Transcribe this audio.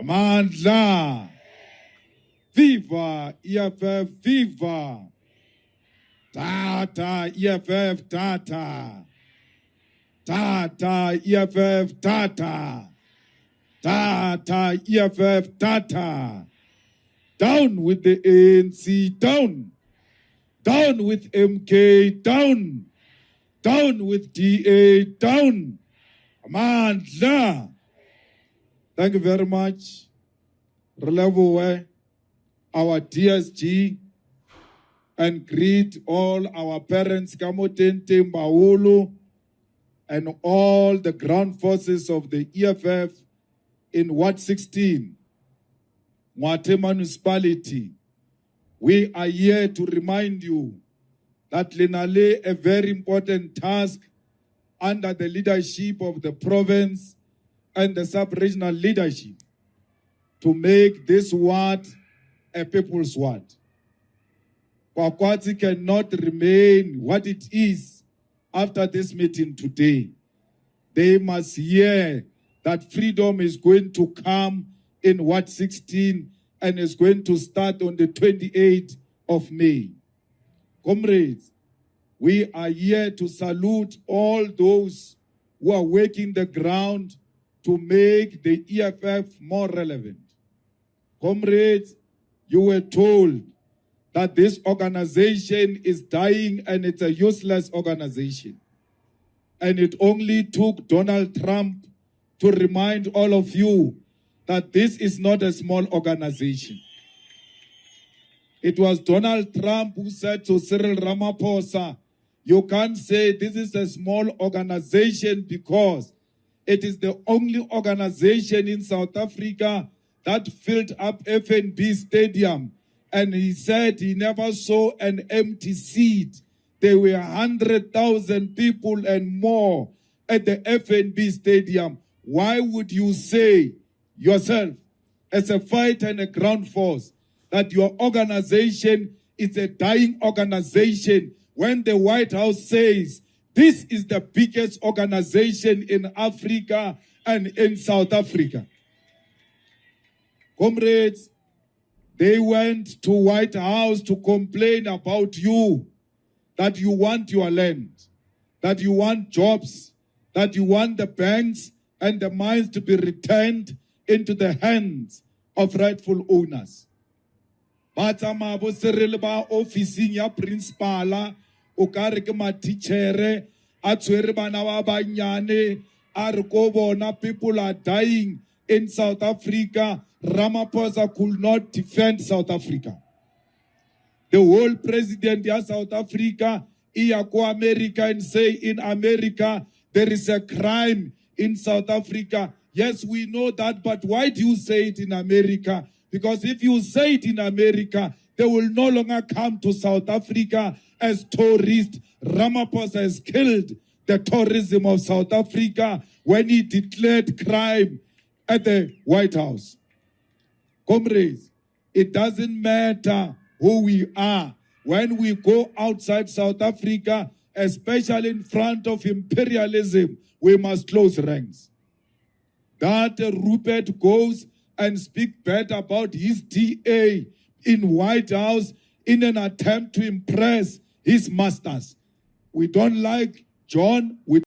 Amandla. Viva EFF, viva. Tata EFF, tata. Tata EFF, tata. Tata EFF, tata. Down with the ANC, down. Down with MK, down. Down with DA, down. Amandla. Thank you very much. Relevo our DSG and greet all our parents, Kamotente, Mbaulu, and all the ground forces of the EFF in Ward 16, Mwate Municipality. We are here to remind you that Lenale a very important task under the leadership of the province and the sub-regional leadership to make this ward a people's ward. Kwakwati cannot remain what it is after this meeting today. They must hear that freedom is going to come in Ward 16 and is going to start on the 28th of May. Comrades, we are here to salute all those who are working the ground to make the EFF more relevant. Comrades, you were told that this organization is dying and it's a useless organization. And it only took Donald Trump to remind all of you that this is not a small organization. It was Donald Trump who said to Cyril Ramaphosa, you can't say this is a small organization because it is the only organization in South Africa that filled up FNB Stadium. And he said he never saw an empty seat. There were 100,000 people and more at the FNB Stadium. Why would you say yourself, as a fighter and a ground force, that your organization is a dying organization when the White House says this is the biggest organization in Africa and in South Africa? Comrades, they went to White House to complain about you, that you want your land, that you want jobs, that you want the banks and the mines to be returned into the hands of rightful owners. Batama bo Cyril ba officing ya principala o kare ke ma teacher a tshwere bana ba banyane a re ko bona people are dying in South Africa. Ramaphosa could not defend South Africa. The whole president of South Africa, ia go America and say in America there is a crime in South Africa. Yes, we know that, but why do you say it in America? Because if you say it in America, they will no longer come to South Africa as tourists. Ramaphosa has killed the tourism of South Africa when he declared crime at the White House. Comrades, it doesn't matter who we are. When we go outside South Africa, especially in front of imperialism, we must close ranks. That Rupert goes and speaks bad about his DA in White House in an attempt to impress his masters. We don't like John.